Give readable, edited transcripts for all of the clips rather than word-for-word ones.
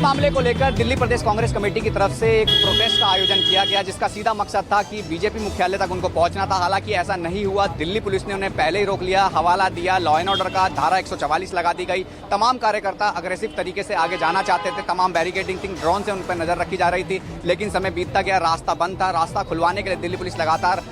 मामले को लेकर दिल्ली प्रदेश कांग्रेस कमेटी की तरफ से एक प्रोटेस्ट का आयोजन किया गया, जिसका सीधा मकसद था कि बीजेपी मुख्यालय तक उनको पहुंचना था। हालांकि ऐसा नहीं हुआ। दिल्ली पुलिस ने उन्हें पहले ही रोक लिया, हवाला दिया, लॉ एंड ऑर्डर का धारा 144 लगा दी गई। तमाम कार्यकर्ता अग्रेसिव तरीके से आगे जाना चाहते थे, तमाम बैरिकेडिंग थी, ड्रोन से उन पर नजर रखी जा रही थी। लेकिन समय बीतता गया, रास्ता बंद था। रास्ता खुलवाने के लिए दिल्ली पुलिस लगातार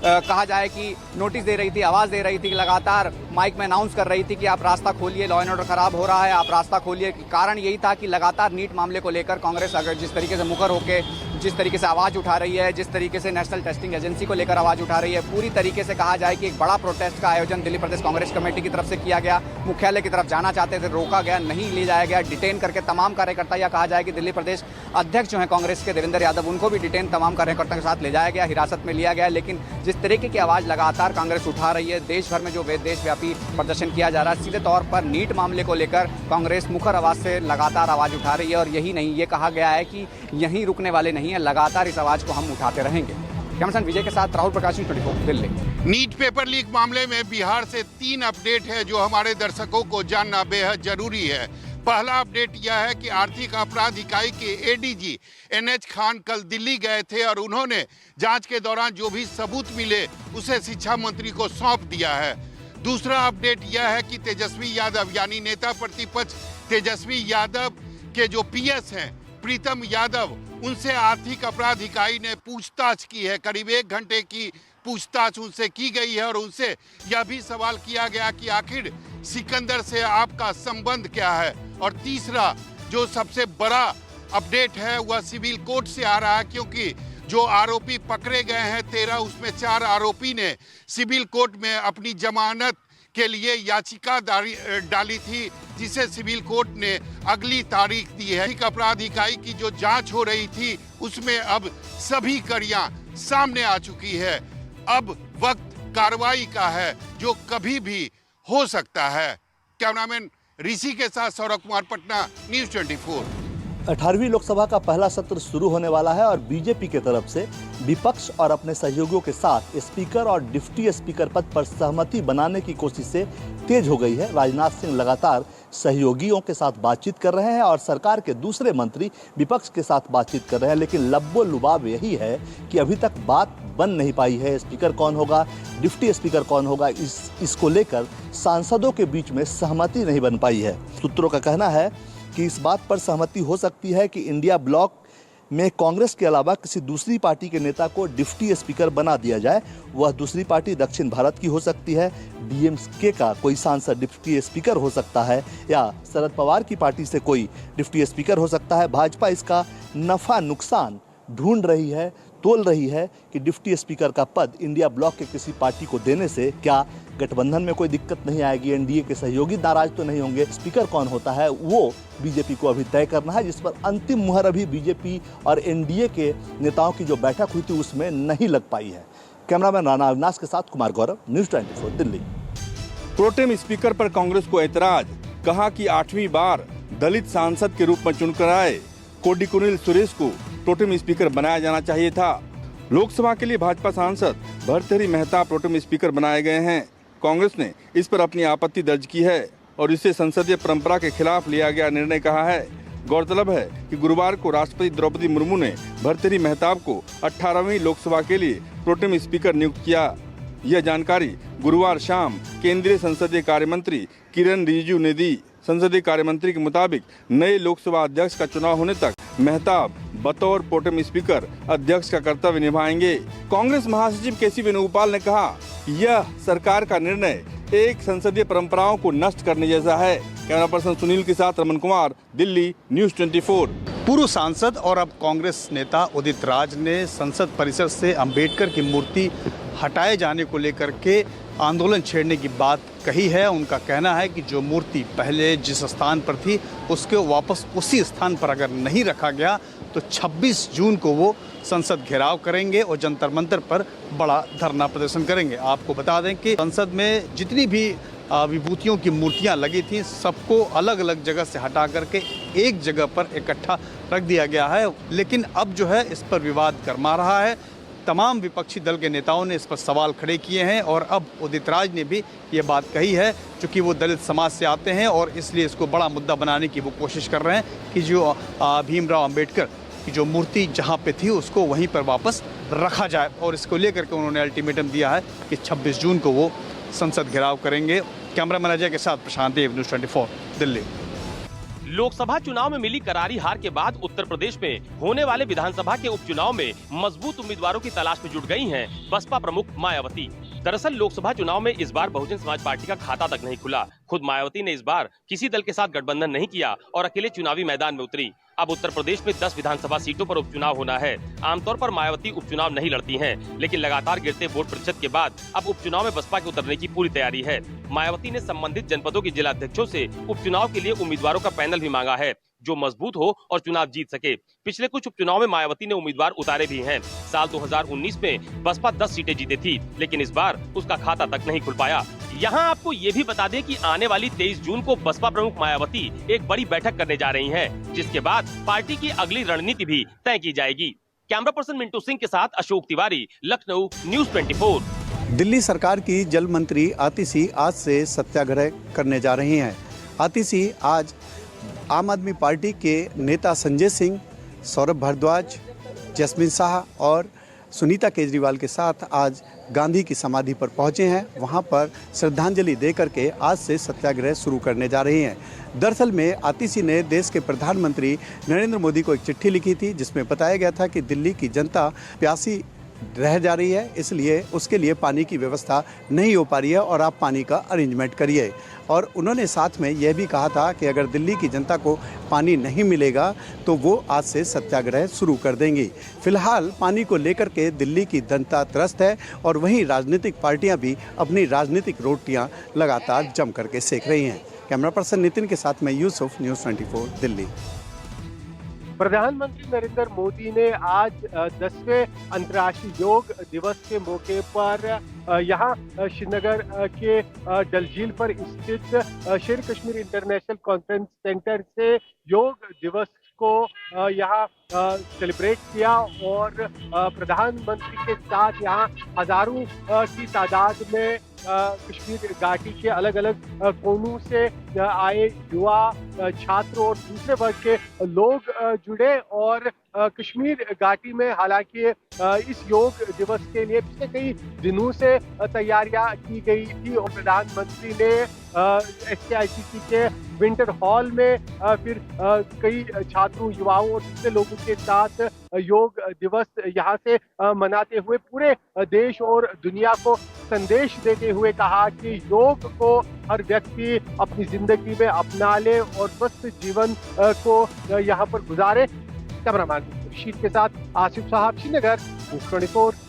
कहा जाए कि नोटिस दे रही थी, आवाज़ दे रही थी, लगातार माइक में अनाउंस कर रही थी कि आप रास्ता खोलिए, लॉ एंड ऑर्डर खराब हो रहा है, आप रास्ता खोलिए। कारण यही था कि लगातार नीट मामले को लेकर कांग्रेस अगर जिस तरीके से मुखर होकर जिस तरीके से आवाज़ उठा रही है, जिस तरीके से नेशनल टेस्टिंग एजेंसी को लेकर आवाज़ उठा रही है, पूरी तरीके से कहा जाए कि एक बड़ा प्रोटेस्ट का आयोजन दिल्ली प्रदेश कांग्रेस कमेटी की तरफ से किया गया। मुख्यालय की तरफ जाना चाहते थे, रोका गया, नहीं ले जाया गया, डिटेन करके तमाम कार्यकर्ता, या कहा जाए कि दिल्ली प्रदेश अध्यक्ष जो हैं कांग्रेस के देवेंद्र यादव, उनको भी डिटेन तमाम कार्यकर्ताओं के साथ ले जाया गया, हिरासत में लिया गया। लेकिन जिस तरीके की आवाज़ लगातार कांग्रेस उठा रही है, देश भर में जो देशव्यापी प्रदर्शन किया जा रहा है, सीधे तौर पर नीट मामले को लेकर कांग्रेस मुखर आवाज़ से लगातार आवाज़ उठा रही है। और यही नहीं, ये कहा गया है कि यहीं रुकने वाले नहीं है, लगातार इस आवाज़ को हम उठाते रहेंगे। कैमरामैन विजय के साथ Rahul Prakash, 24 Delhi. NEET paper leak मामले में बिहार से 3 अपडेट है जो हमारे दर्शकों को जानना बेहद जरूरी है। पहला अपडेट यह है कि आर्थिक अपराध इकाई के एडीजी NH खान कल दिल्ली गए थे और उन्होंने जांच के दौरान जो भी सबूत मिले उसे शिक्षा मंत्री को सौंप दिया है। दूसरा अपडेट यह है कि तेजस्वी यादव यानी नेता प्रतिपक्ष तेजस्वी यादव के जो PS हैं प्रीतम यादव, उनसे आर्थिक अपराध इकाई ने पूछताछ की है। करीब 1 घंटे की पूछताछ उनसे की गई है और उनसे यह भी सवाल किया गया कि आखिर सिकंदर से आपका संबंध क्या है। और तीसरा जो सबसे बड़ा अपडेट है वह सिविल कोर्ट से आ रहा है, क्योंकि जो आरोपी पकड़े गए हैं 13, उसमें 4 आरोपी ने सिविल कोर्ट में अपनी जमानत के लिए याचिका डाली थी, जिसे सिविल कोर्ट ने अगली तारीख दी है। आर्थिक अपराध इकाई की जो जांच हो रही थी उसमें अब सभी कड़ियां सामने आ चुकी है। अब वक्त कार्रवाई का है जो कभी भी हो सकता है। कैमरामैन ऋषि के साथ सौरभ कुमार, पटना, न्यूज़ 24। 18वीं लोकसभा का पहला सत्र शुरू होने वाला है और बीजेपी की तरफ से विपक्ष और अपने सहयोगियों के साथ स्पीकर और डिप्टी स्पीकर पद पर सहमति बनाने की कोशिश से तेज हो गई है। राजनाथ सिंह लगातार सहयोगियों के साथ बातचीत कर रहे हैं और सरकार के दूसरे मंत्री विपक्ष के साथ बातचीत कर रहे हैं, लेकिन लब्बो लुबाब यही है कि अभी तक बात बन नहीं पाई है। स्पीकर कौन होगा, डिप्टी स्पीकर कौन होगा, इसको लेकर सांसदों के बीच में सहमति नहीं बन पाई है। सूत्रों का कहना है कि इस बात पर सहमति हो सकती है कि इंडिया ब्लॉक में कांग्रेस के अलावा किसी दूसरी पार्टी के नेता को डिप्टी स्पीकर बना दिया जाए। वह दूसरी पार्टी दक्षिण भारत की हो सकती है, DMK का कोई सांसद डिप्टी स्पीकर हो सकता है, या शरद पवार की पार्टी से कोई डिप्टी स्पीकर हो सकता है। भाजपा इसका नफा नुकसान ढूंढ रही है, तोल रही है कि डिप्टी स्पीकर का पद इंडिया ब्लॉक के किसी पार्टी को देने से क्या गठबंधन में कोई दिक्कत नहीं आएगी, एनडीए के सहयोगी नाराज तो नहीं होंगे। स्पीकर कौन होता है वो बीजेपी को अभी तय करना है, जिस पर अंतिम मुहर अभी बीजेपी और एनडीए के नेताओं की जो बैठक हुई थी उसमें नहीं लग पाई है। कैमरामैन राणा अविनाश के साथ Kumar Gaurav, news 24 Delhi. Pro tem speaker पर कांग्रेस को ऐतराज, कहा कि 8वीं बार दलित सांसद के रूप में चुनकर आए कोडिकुनिल सुरेश को प्रोटेम स्पीकर बनाया जाना चाहिए था। लोकसभा के लिए भाजपा सांसद भर्तृहरि मेहता प्रोटेम स्पीकर बनाए गए हैं। कांग्रेस ने इस पर अपनी आपत्ति दर्ज की है और इसे संसदीय परंपरा के खिलाफ लिया गया निर्णय कहा है। गौरतलब है कि गुरुवार को राष्ट्रपति द्रौपदी मुर्मू ने भर्तृहरि मेहताब को 18वीं लोकसभा के लिए प्रोटेम स्पीकर नियुक्त किया। यह जानकारी गुरुवार शाम केंद्रीय संसदीय कार्य मंत्री किरण रिजिजू ने दी। संसदीय कार्य मंत्री के मुताबिक नए लोकसभा अध्यक्ष का चुनाव होने तक मेहताब बतौर प्रोटेम स्पीकर अध्यक्ष का कर्तव्य निभाएंगे। कांग्रेस महासचिव केसी वेणुगोपाल ने कहा कि यह सरकार का निर्णय एक संसदीय परंपराओं को नष्ट करने जैसा है। कैमरा पर्सन सुनील के साथ रमन कुमार, दिल्ली, न्यूज़ 24। पूर्व सांसद और अब कांग्रेस नेता उदित राज ने संसद परिसर से अंबेडकर की मूर्ति हटाए जाने को लेकर के आंदोलन छेड़ने की बात कही है। उनका कहना है कि जो मूर्ति पहले जिस स्थान पर थी उसके वापस उसी स्थान पर अगर नहीं रखा गया तो 26 जून को वो संसद घेराव करेंगे और जंतर मंतर पर बड़ा धरना प्रदर्शन करेंगे। आपको बता दें कि संसद में जितनी भी विभूतियों की मूर्तियां लगी थी सबको अलग अलग जगह से हटा करके एक जगह पर इकट्ठा रख दिया गया है, लेकिन अब जो है इस पर विवाद गरमा रहा है। तमाम विपक्षी दल के नेताओं ने इस पर सवाल खड़े किए हैं और अब उदित राज ने भी ये बात कही है, चूँकि वो दलित समाज से आते हैं और इसलिए इसको बड़ा मुद्दा बनाने की वो कोशिश कर रहे हैं कि जो भीमराव अंबेडकर की जो मूर्ति जहाँ पे थी उसको वहीं पर वापस रखा जाए। और इसको लेकर के उन्होंने अल्टीमेटम दिया है कि 26 जून को वो संसद घेराव करेंगे। कैमरामैन अजय के साथ प्रशांत देव, न्यूज़ 24 दिल्ली। लोकसभा चुनाव में मिली करारी हार के बाद उत्तर प्रदेश में होने वाले विधानसभा के उपचुनाव में मजबूत उम्मीदवारों की तलाश में जुट गई हैं बसपा प्रमुख मायावती। दरअसल लोकसभा चुनाव में इस बार बहुजन समाज पार्टी का खाता तक नहीं खुला। खुद मायावती ने इस बार किसी दल के साथ गठबंधन नहीं किया और अकेले चुनावी मैदान में उतरी। अब उत्तर प्रदेश में 10 विधानसभा सीटों पर उपचुनाव होना है। आमतौर पर मायावती उपचुनाव नहीं लड़ती हैं, लेकिन लगातार गिरते वोट प्रतिशत के बाद अब उपचुनाव में बसपा के उतरने की पूरी तैयारी है। मायावती ने संबंधित जनपदों के जिलाध्यक्षों से उपचुनाव के लिए उम्मीदवारों का पैनल भी मांगा है जो मजबूत हो और चुनाव जीत सके। पिछले कुछ उपचुनाव में मायावती ने उम्मीदवार उतारे भी हैं। साल 2019 में बसपा 10 सीटें जीती थी, लेकिन इस बार उसका खाता तक नहीं खुल पाया। यहाँ आपको ये भी बता दें कि आने वाली 23 जून को बसपा प्रमुख मायावती एक बड़ी बैठक करने जा रही हैं, जिसके बाद पार्टी की अगली रणनीति भी तय की जाएगी। कैमरा पर्सन मिंटू सिंह के साथ अशोक तिवारी, लखनऊ, न्यूज़ 24। दिल्ली सरकार की जल मंत्री आतिशी आज से सत्याग्रह करने जा रही हैं। आतिशी आज आम आदमी पार्टी के नेता संजय सिंह, सौरभ भारद्वाज, जैस्मिन शाह और सुनीता केजरीवाल के साथ आज गांधी की समाधि पर पहुंचे हैं। वहां पर श्रद्धांजलि देकर के आज से सत्याग्रह शुरू करने जा रही हैं। दरअसल में आतिशी ने देश के प्रधानमंत्री नरेंद्र मोदी को एक चिट्ठी लिखी थी, जिसमें बताया गया था कि दिल्ली की जनता प्यासी रह जा रही है, इसलिए उसके लिए पानी की व्यवस्था नहीं हो पा रही है और आप पानी का अरेंजमेंट करिए। और उन्होंने साथ में यह भी कहा था कि अगर दिल्ली की जनता को पानी नहीं मिलेगा तो वो आज से सत्याग्रह शुरू कर देंगी। फिलहाल पानी को लेकर के दिल्ली की जनता त्रस्त है और वहीं राजनीतिक पार्टियां भी अपनी राजनीतिक रोटियां लगातार जम करके सेक रही हैं। कैमरा पर्सन नितिन के साथ मैं यूसुफ, न्यूज़ 24 दिल्ली। प्रधानमंत्री नरेंद्र मोदी ने आज 10वें अंतर्राष्ट्रीय योग दिवस के मौके पर यहाँ श्रीनगर के डल झील पर स्थित शेर कश्मीर इंटरनेशनल कॉन्फ्रेंस सेंटर से योग दिवस को यहाँ सेलिब्रेट किया और प्रधानमंत्री के साथ यहाँ हजारों की तादाद में कश्मीर घाटी के अलग अलग कोनों से आए युवा, छात्र और दूसरे वर्ग के लोग जुड़े और कश्मीर घाटी में हालांकि इस योग दिवस के लिए पिछले कई दिनों से तैयारियां की गई थी और प्रधानमंत्री ने SKICC के विंटर हॉल में फिर कई छात्रों, युवाओं और दूसरे लोगों के साथ योग दिवस यहाँ से मनाते हुए पूरे देश और दुनिया को संदेश देते हुए कहा कि योग को हर व्यक्ति अपनी जिंदगी में अपना ले और स्वस्थ जीवन को यहाँ पर गुजारे। कैमरामैन शीट के साथ आसिफ साहब, श्रीनगर, न्यूज़ 24।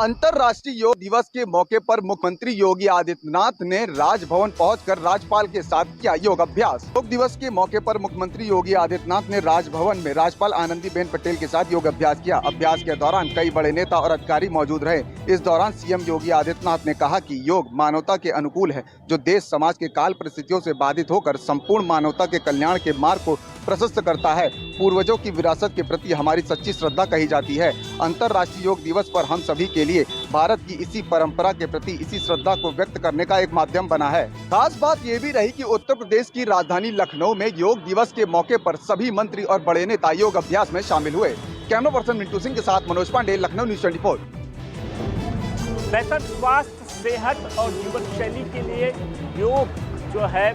अंतर्राष्ट्रीय योग दिवस के मौके पर मुख्यमंत्री योगी आदित्यनाथ ने राजभवन पहुंचकर राज्यपाल के साथ किया योग अभ्यास। योग दिवस के मौके पर मुख्यमंत्री योगी आदित्यनाथ ने राजभवन में राज्यपाल आनंदीबेन पटेल के साथ योग अभ्यास किया। अभ्यास के दौरान कई बड़े नेता और अधिकारी मौजूद रहे। इस दौरान सीएम योगी आदित्यनाथ ने कहा कि योग मानवता के अनुकूल है, जो देश समाज के काल परिस्थितियों से बाधित होकर संपूर्ण मानवता के कल्याण के मार्ग को प्रशस्त करता है। पूर्वजों की विरासत के प्रति हमारी सच्ची श्रद्धा कही जाती है। अंतर्राष्ट्रीय योग दिवस पर हम सभी के लिए भारत की इसी परंपरा के प्रति इसी श्रद्धा को व्यक्त करने का एक माध्यम बना है। खास बात ये भी रही कि उत्तर प्रदेश की राजधानी लखनऊ में योग दिवस के मौके पर सभी मंत्री और बड़े नेता योग अभ्यास में शामिल हुए। कैमरा पर्सन मिंटू सिंह के साथ मनोज पांडे, लखनऊ, न्यूज़ 24। बेहतर स्वास्थ्य, सेहत और जीवन शैली के लिए योग जो है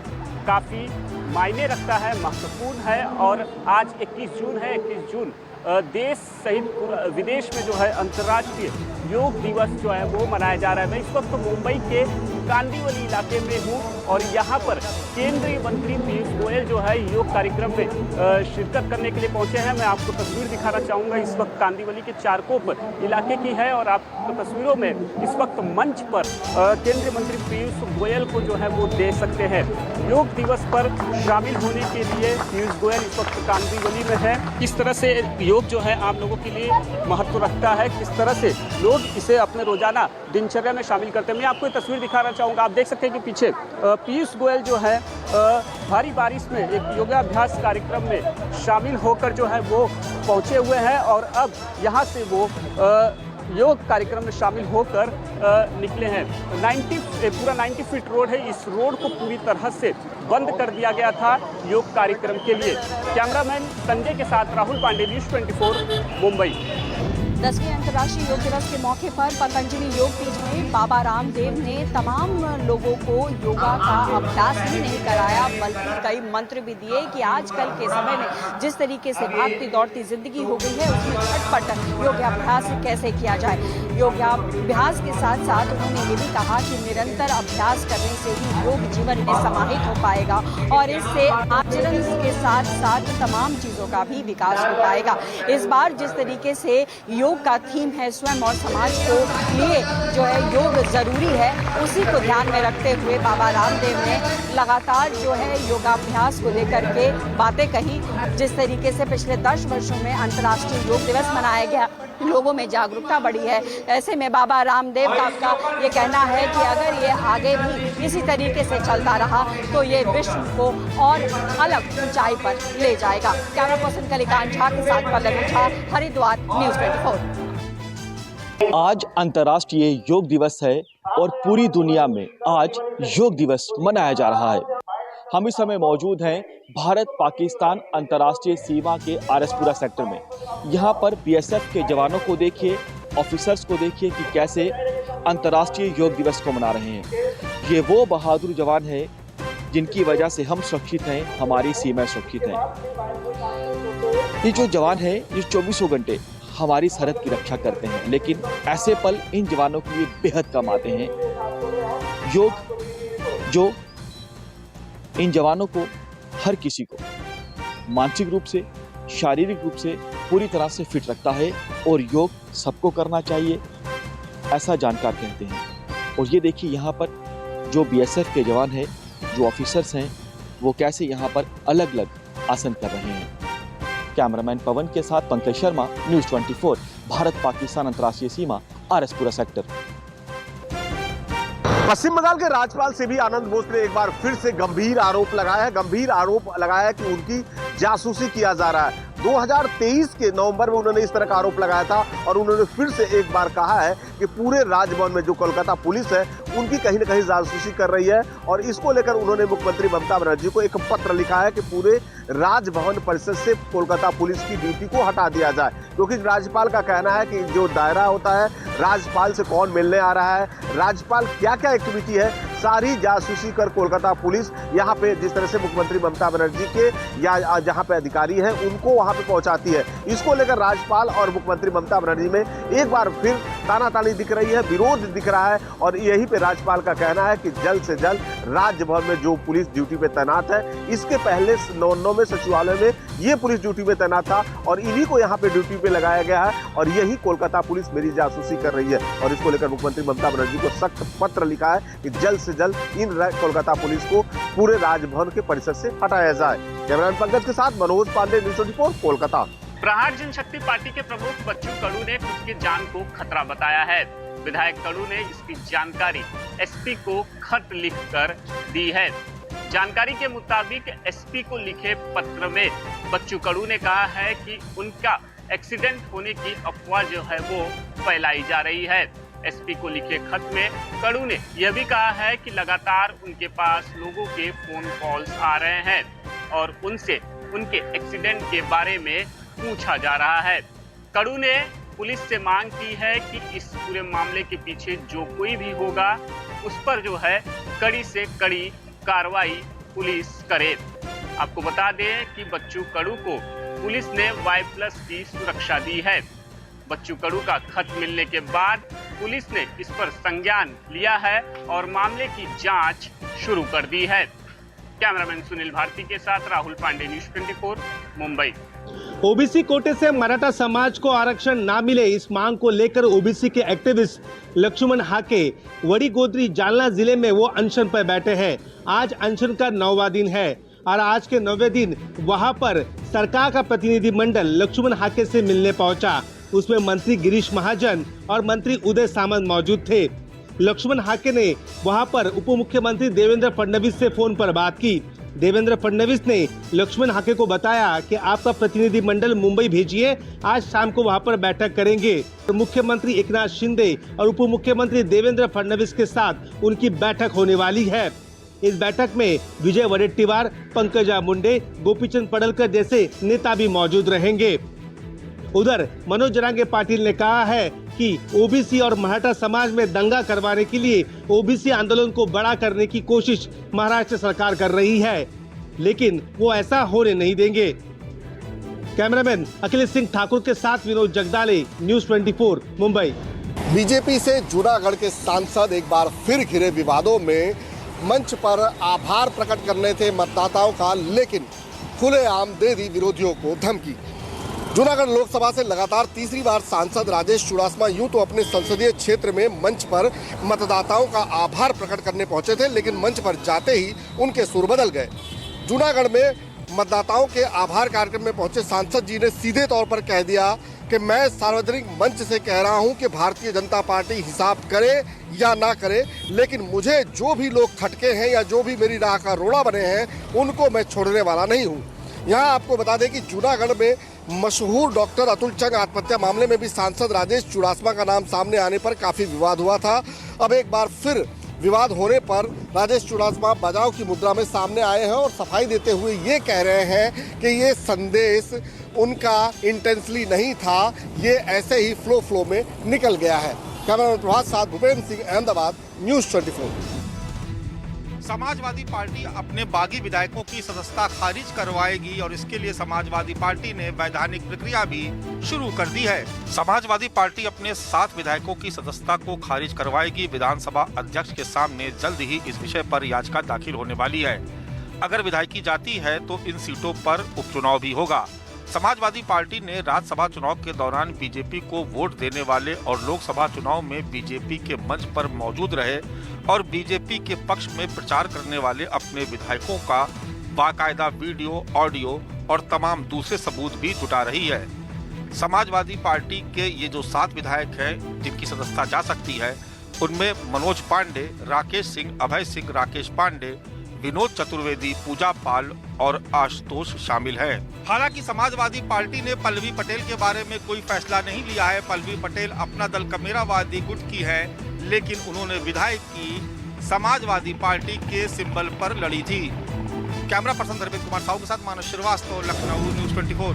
काफी मायने रखता है, महत्वपूर्ण है। और आज 21 जून है। 21 जून देश सहित विदेश में जो है अंतर्राष्ट्रीय योग दिवस जो है वो मनाया जा रहा है। मैं इस वक्त मुंबई के कांदिवली इलाके में हूँ और यहाँ पर केंद्रीय मंत्री पीयूष गोयल जो है योग कार्यक्रम में शिरकत करने के लिए पहुँचे हैं। मैं आपको तस्वीर दिखाना चाहूँगा। इस वक्त कांदिवली के चारकोप इलाके की है और आप तस्वीरों में इस वक्त मंच पर केंद्रीय मंत्री पीयूष गोयल को जो है वो देख सकते हैं। योग दिवस पर शामिल होने के लिए पीयूष गोयल इस वक्त कांदिवली में है। किस तरह से योग जो है आम लोगों के लिए महत्व रखता है, किस तरह से लोग इसे अपने रोजाना दिनचर्या में शामिल करते हैं, मैं आपको ये तस्वीर दिखाना चाहूँगा। आप देख सकते हैं कि पीछे पीयूष गोयल जो है भारी बारिश में एक योगाभ्यास कार्यक्रम में शामिल होकर जो है वो पहुँचे हुए हैं और अब यहाँ से वो योग कार्यक्रम में शामिल होकर निकले हैं। पूरा 90 फीट रोड है। इस रोड को पूरी तरह से बंद कर दिया गया था योग कार्यक्रम के लिए। कैमरामैन संजय के साथ राहुल पांडे, न्यूज़ 24 मुंबई। 10वें अंतर्राष्ट्रीय योग दिवस के मौके पर पतंजलि योग पीठ में बाबा रामदेव ने तमाम लोगों को योगा का अभ्यास ही नहीं कराया बल्कि कई मंत्र भी दिए कि आजकल के समय में जिस तरीके से भागती दौड़ती जिंदगी हो गई है उसमें झटपट योगाभ्यास कैसे किया जाए। योगाभ्यास के साथ साथ उन्होंने ये भी कहा कि निरंतर अभ्यास करने से ही योग जीवन में समाहित हो पाएगा और इससे आचरण के साथ साथ तमाम चीज़ों का भी विकास हो पाएगा। इस बार जिस तरीके से योग का थीम है स्वयं और समाज को लिए जो है योग जरूरी है, उसी को ध्यान में रखते हुए बाबा रामदेव ने लगातार जो है योगाभ्यास को लेकर के बातें कही। जिस तरीके से पिछले 10 वर्षों में अंतर्राष्ट्रीय योग दिवस मनाया गया, लोगों में जागरूकता बढ़ी है। ऐसे में बाबा रामदेव का ये कहना है कि अगर ये आगे भी इसी तरीके से चलता रहा तो ये विश्व को और अलग ऊंचाई पर ले जाएगा। कैमरा पर्सन कलिकांत झा के साथ पल्लवी झा, हरिद्वार, न्यूज़ 24। आज अंतर्राष्ट्रीय योग दिवस है और पूरी दुनिया में आज योग दिवस मनाया जा रहा है। हम इस समय मौजूद हैं भारत पाकिस्तान अंतर्राष्ट्रीय सीमा के आरएसपुरा सेक्टर में। यहाँ पर बीएसएफ के जवानों को देखिए, ऑफिसर्स को देखिए कि कैसे अंतर्राष्ट्रीय योग दिवस को मना रहे हैं। ये वो बहादुर जवान हैं जिनकी वजह से हम सुरक्षित हैं, हमारी सीमाएं सुरक्षित हैं। ये जो जवान हैं ये 24 घंटे हमारी सरहद की रक्षा करते हैं, लेकिन ऐसे पल इन जवानों के लिए बेहद कम आते हैं। योग जो इन जवानों को, हर किसी को मानसिक रूप से, शारीरिक रूप से पूरी तरह से फिट रखता है और योग सबको करना चाहिए, ऐसा जानकार कहते हैं। और ये देखिए यहाँ पर जो बीएसएफ के जवान हैं, जो ऑफिसर्स हैं, वो कैसे यहाँ पर अलग अलग आसन कर रहे हैं। कैमरामैन पवन के साथ पंकज शर्मा, न्यूज़ 24, भारत पाकिस्तान अंतर्राष्ट्रीय सीमा, आरएसपुरा सेक्टर। पश्चिम बंगाल के राज्यपाल से भी आनंद बोस ने एक बार फिर से गंभीर आरोप लगाया है कि उनकी जासूसी किया जा रहा है। 2023 के नवंबर में उन्होंने इस तरह का आरोप लगाया था और उन्होंने फिर से एक बार कहा है कि पूरे राजभवन में जो कोलकाता पुलिस है उनकी कहीं न कहीं जासूसी कर रही है। और इसको लेकर उन्होंने मुख्यमंत्री ममता बनर्जी को एक पत्र लिखा है कि पूरे राजभवन परिसर से कोलकाता पुलिस की ड्यूटी को हटा दिया जाए, क्योंकि राज्यपाल का कहना है कि जो दायरा होता है, राज्यपाल से कौन मिलने आ रहा है, राज्यपाल क्या क्या एक्टिविटी है, सारी जासूसी कर कोलकाता पुलिस यहाँ पे जिस तरह से मुख्यमंत्री ममता बनर्जी के या जहाँ पे अधिकारी हैं उनको वहाँ पे पहुँचाती है। इसको लेकर राज्यपाल और मुख्यमंत्री ममता बनर्जी में एक बार फिर तानातानी दिख रही है, विरोध दिख रहा है। और यहीं पे राज्यपाल का कहना है कि जल्द से जल्द राज्यभर में जो पुलिस ड्यूटी पे तैनात है, इसके पहले 99वें सचिवालय में ये पुलिस ड्यूटी पे तैनात था और इन्हीं को यहाँ पे ड्यूटी पे लगाया गया है और यही कोलकाता पुलिस मेरी जासूसी कर रही है। और इसको लेकर मुख्यमंत्री ममता बनर्जी को सख्त पत्र लिखा है कि जल्द से जल्द इन कोलकाता पुलिस को पूरे राजभवन के परिसर से हटाया जाए। कैमरामैन पंकज के साथ मनोज पांडे, न्यूज़ 24, कोलकाता। प्रहार जनशक्ति पार्टी के प्रमुख बच्चू कडू ने खुद की जान को खतरा बताया है। विधायक कडू ने इसकी जानकारी एसपी को खत लिखकर दी है। जानकारी के मुताबिक एसपी को लिखे पत्र में बच्चू कडू ने कहा है कि उनका एक्सीडेंट होने की अफवाह जो है वो फैलाई जा रही है। एसपी को लिखे खत में कडू ने यह भी कहा है कि लगातार उनके पास लोगों के फोन कॉल्स आ रहे हैं और उनसे उनके एक्सीडेंट के बारे में पूछा जा रहा है। कडू ने पुलिस से मांग की है कि इस पूरे मामले के पीछे जो कोई भी होगा उस पर जो है कड़ी से कड़ी कार्रवाई पुलिस करे। आपको बता दें कि बच्चू कडू को पुलिस ने Y+ की सुरक्षा दी है। बच्चू कडू का खत मिलने के बाद पुलिस ने इस पर संज्ञान लिया है और मामले की जांच शुरू कर दी है। कैमरामैन सुनील भारती के साथ राहुल पांडे, न्यूज़ 24, मुंबई। ओबीसी कोटे से मराठा समाज को आरक्षण ना मिले, इस मांग को लेकर ओबीसी के एक्टिविस्ट लक्ष्मण हाके वडीगोद्री जालना जिले में वो अनशन पर बैठे हैं। आज अनशन का 9वां दिन है और आज के 9वें दिन वहां पर सरकार का प्रतिनिधिमंडल लक्ष्मण हाके से मिलने पहुंचा। उसमें मंत्री गिरीश महाजन और मंत्री उदय सामंत मौजूद थे। लक्ष्मण हाके ने वहां पर उप मुख्यमंत्री देवेंद्र फडणवीस से फोन पर बात की। देवेंद्र फडणवीस ने लक्ष्मण हाके को बताया कि आपका प्रतिनिधि मंडल मुंबई भेजिए, आज शाम को वहां पर बैठक करेंगे। मुख्यमंत्री एकनाथ शिंदे और उप मुख्यमंत्री देवेंद्र फडणवीस के साथ उनकी बैठक होने वाली है। इस बैठक में विजय वडेट्टीवार, पंकजा मुंडे, गोपीचंद पडलकर जैसे नेता भी मौजूद रहेंगे। उधर मनोज जरांगे पाटिल ने कहा है कि ओबीसी और मराठा समाज में दंगा करवाने के लिए ओबीसी आंदोलन को बड़ा करने की कोशिश महाराष्ट्र सरकार कर रही है, लेकिन वो ऐसा होने नहीं देंगे। कैमरामैन अखिलेश सिंह ठाकुर के साथ विनोद जगदाले, न्यूज़ 24 मुंबई। बीजेपी से जूनागढ़ के सांसद एक बार फिर घिरे विवादों में मंच पर आभार प्रकट करने थे मतदाताओं का, लेकिन खुलेआम दे दी विरोधियों को धमकी। जूनागढ़ लोकसभा से लगातार तीसरी बार सांसद राजेश चुड़ासमा यूं तो अपने संसदीय क्षेत्र में मंच पर मतदाताओं का आभार प्रकट करने पहुंचे थे, लेकिन मंच पर जाते ही उनके सुर बदल गए। जूनागढ़ में मतदाताओं के आभार कार्यक्रम में पहुंचे सांसद जी ने सीधे तौर पर कह दिया कि मैं सार्वजनिक मंच से कह रहा हूं कि भारतीय जनता पार्टी हिसाब करे या ना करे, लेकिन मुझे जो भी लोग खटके हैं या जो भी मेरी राह का रोड़ा बने हैं उनको मैं छोड़ने वाला नहीं हूं। यहाँ आपको बता दें कि जूनागढ़ में मशहूर डॉक्टर अतुल चंग आत्महत्या मामले में भी सांसद राजेश चुड़ासमा का नाम सामने आने पर काफी विवाद हुआ था। अब एक बार फिर विवाद होने पर राजेश चुड़ासमा बचाव की मुद्रा में सामने आए हैं और सफाई देते हुए ये कह रहे हैं कि ये संदेश उनका इंटेंसली नहीं था, ये ऐसे ही फ्लो में निकल गया है। कैमरामैन प्रभात साथ भूपेंद्र सिंह, अहमदाबाद, न्यूज़ 24। समाजवादी पार्टी अपने बागी विधायकों की सदस्यता खारिज करवाएगी और इसके लिए समाजवादी पार्टी ने वैधानिक प्रक्रिया भी शुरू कर दी है। समाजवादी पार्टी अपने 7 विधायकों की सदस्यता को खारिज करवाएगी। विधानसभा अध्यक्ष के सामने जल्द ही इस विषय पर याचिका दाखिल होने वाली है। अगर विधायकी जाती है तो इन सीटों पर उपचुनाव भी होगा। समाजवादी पार्टी ने राज्यसभा चुनाव के दौरान बीजेपी को वोट देने वाले और लोकसभा चुनाव में बीजेपी के मंच पर मौजूद रहे और बीजेपी के पक्ष में प्रचार करने वाले अपने विधायकों का बाकायदा वीडियो, ऑडियो और तमाम दूसरे सबूत भी जुटा रही है। समाजवादी पार्टी के ये जो 7 विधायक हैं जिनकी सदस्यता जा सकती है, उनमें मनोज पांडे, राकेश सिंह, अभय सिंह, राकेश पांडे, विनोद चतुर्वेदी, पूजा पाल और आशुतोष शामिल हैं। हालांकि समाजवादी पार्टी ने पल्लवी पटेल के बारे में कोई फैसला नहीं लिया है। पल्लवी पटेल अपना दल कमेरावादी गुट की है, लेकिन उन्होंने विधायक की समाजवादी पार्टी के सिंबल पर लड़ी थी। कैमरा पर्सन धर्मेंद्र कुमार साहू के साथ मानव श्रीवास्तव, लखनऊ, न्यूज़ 24।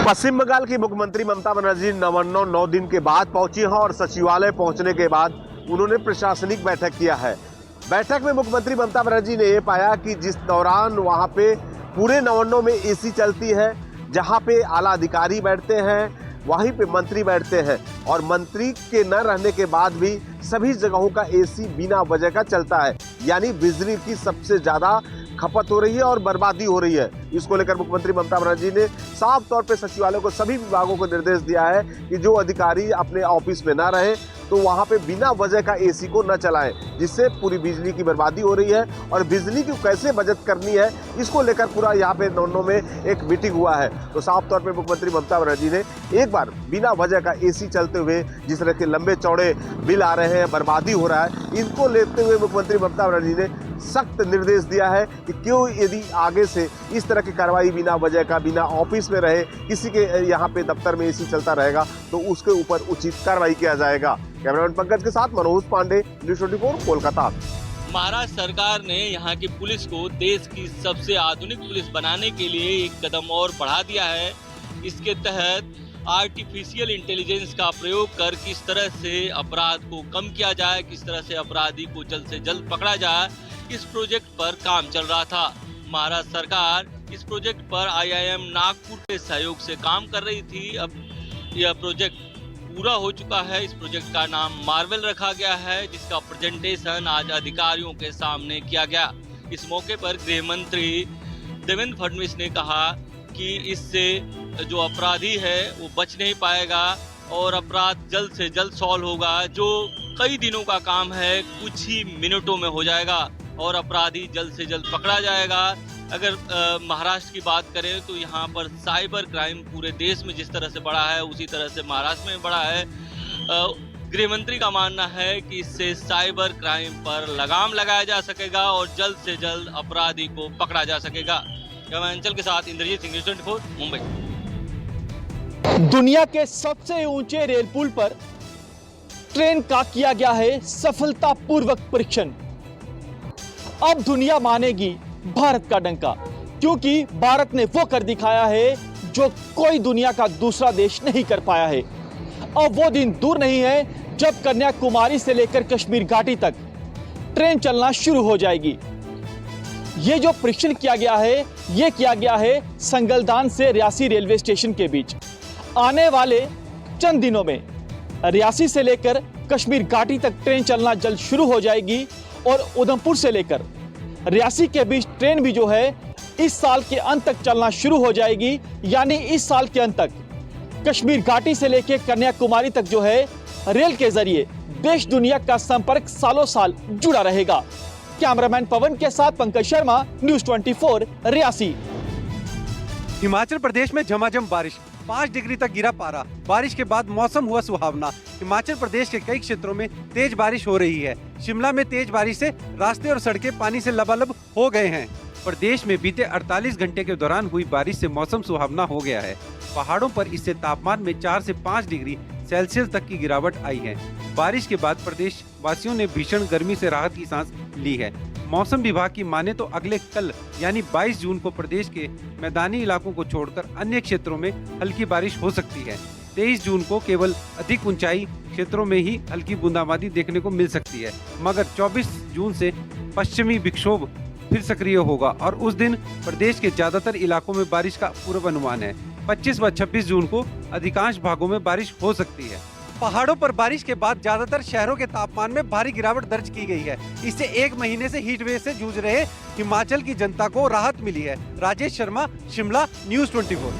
पश्चिम बंगाल की मुख्यमंत्री ममता बनर्जी 9 दिन के बाद पहुंची हैं और सचिवालय पहुंचने के बाद उन्होंने प्रशासनिक बैठक किया है। बैठक में मुख्यमंत्री ममता बनर्जी ने ये पाया कि जिस दौरान वहां पे पूरे नवन्नों में एसी चलती है, जहां पे आला अधिकारी बैठते हैं वहीं पे मंत्री बैठते हैं और मंत्री के न रहने के बाद भी सभी जगहों का एसी बिना वजह का चलता है, यानी बिजली की सबसे ज्यादा खपत हो रही है और बर्बादी हो रही है। इसको लेकर मुख्यमंत्री ममता बनर्जी ने साफ तौर पे सचिवालय को, सभी विभागों को निर्देश दिया है कि जो अधिकारी अपने ऑफिस में ना रहे तो वहां पे बिना वजह का एसी को न चलाएं, जिससे पूरी बिजली की बर्बादी हो रही है और बिजली की कैसे बचत करनी है इसको लेकर पूरा यहाँ पे नौनो में एक मीटिंग हुआ है। तो साफ तौर पे मुख्यमंत्री ममता बनर्जी ने एक बार बिना वजह का एसी चलते हुए जिस तरह के लंबे चौड़े बिल आ रहे हैं, बर्बादी हो रहा है, इनको लेते हुए मुख्यमंत्री ममता बनर्जी ने सख्त निर्देश दिया है कि क्यों यदि आगे से इस तरह की कार्रवाई बिना वजह का, बिना ऑफिस में रहे, किसी के यहाँ पे दफ्तर में एसी चलता रहेगा तो उसके ऊपर उचित कार्रवाई किया जाएगा। कैमरामैन पंकज के साथ मनोज पांडे, न्यूज़ 24 कोलकाता। महाराष्ट्र सरकार ने यहाँ की पुलिस को देश की सबसे आधुनिक पुलिस बनाने के लिए एक कदम और बढ़ा दिया है। इसके तहत आर्टिफिशियल इंटेलिजेंस का प्रयोग कर किस तरह से अपराध को कम किया जाए, किस तरह से अपराधी को जल्द से जल्द पकड़ा जाए, इस प्रोजेक्ट पर काम चल रहा था। महाराष्ट्र सरकार इस प्रोजेक्ट पर IIM नागपुर के सहयोग से काम कर रही थी। अब यह प्रोजेक्ट पूरा हो चुका है। इस प्रोजेक्ट का नाम मार्वल रखा गया है, जिसका प्रेजेंटेशन आज अधिकारियों के सामने किया गया। इस मौके पर गृह मंत्री देवेंद्र फडणवीस ने कहा कि इससे जो अपराधी है वो बच नहीं पाएगा और अपराध जल्द से जल्द सॉल्व होगा। जो कई दिनों का काम है कुछ ही मिनटों में हो जाएगा और अपराधी जल्द से जल्द पकड़ा जाएगा। अगर महाराष्ट्र की बात करें तो यहाँ पर साइबर क्राइम पूरे देश में जिस तरह से बढ़ा है उसी तरह से महाराष्ट्र में बढ़ा है। गृह मंत्री का मानना है कि इससे साइबर क्राइम पर लगाम लगाया जा सकेगा और जल्द से जल्द अपराधी को पकड़ा जा सकेगा। कैमरामैन के साथ इंद्रजीत सिंह, न्यूज़ 24, मुंबई। दुनिया के सबसे ऊंचे रेल पुल पर ट्रेन का किया गया है सफलतापूर्वक परीक्षण। अब दुनिया मानेगी भारत का डंका, क्योंकि भारत ने वो कर दिखाया है जो कोई दुनिया का दूसरा देश नहीं कर पाया है। अब वो दिन दूर नहीं है जब कन्याकुमारी से लेकर कश्मीर घाटी तक ट्रेन चलना शुरू हो जाएगी। ये जो परीक्षण किया गया है, ये किया गया है संगलदान से रियासी रेलवे स्टेशन के बीच। आने वाले चंद दिनों में रियासी से लेकर कश्मीर घाटी तक ट्रेन चलना जल्द शुरू हो जाएगी और उधमपुर से लेकर रियासी के बीच ट्रेन भी जो है इस साल के अंत तक चलना शुरू हो जाएगी। यानी इस साल के अंत तक कश्मीर घाटी से लेकर कन्याकुमारी तक जो है रेल के जरिए देश दुनिया का संपर्क सालों साल जुड़ा रहेगा। कैमरामैन पवन के साथ पंकज शर्मा, न्यूज़ 24, रियासी। हिमाचल प्रदेश में झमाझम बारिश, 5 डिग्री तक गिरा पारा। बारिश के बाद मौसम हुआ सुहावना। हिमाचल प्रदेश के कई क्षेत्रों में तेज बारिश हो रही है। शिमला में तेज बारिश से रास्ते और सड़कें पानी से लबालब हो गए हैं। प्रदेश में बीते 48 घंटे के दौरान हुई बारिश से मौसम सुहावना हो गया है। पहाड़ों पर इससे तापमान में 4 से 5 डिग्री सेल्सियस तक की गिरावट आई है। बारिश के बाद प्रदेश वासियों ने भीषण गर्मी से राहत की सांस ली है। मौसम विभाग की माने तो अगले कल यानी 22 जून को प्रदेश के मैदानी इलाकों को छोड़कर अन्य क्षेत्रों में हल्की बारिश हो सकती है। 23 जून को केवल अधिक ऊंचाई क्षेत्रों में ही हल्की बूंदाबांदी देखने को मिल सकती है, मगर 24 जून से पश्चिमी विक्षोभ फिर सक्रिय होगा और उस दिन प्रदेश के ज्यादातर इलाकों में बारिश का पूर्वानुमान है। 25 व 26 जून को अधिकांश भागों में बारिश हो सकती है। पहाड़ों पर बारिश के बाद ज्यादातर शहरों के तापमान में भारी गिरावट दर्ज की गई है। इससे 1 महीने से हीट वेव से जूझ रहे हिमाचल की जनता को राहत मिली है। राजेश शर्मा, शिमला, न्यूज़ 24।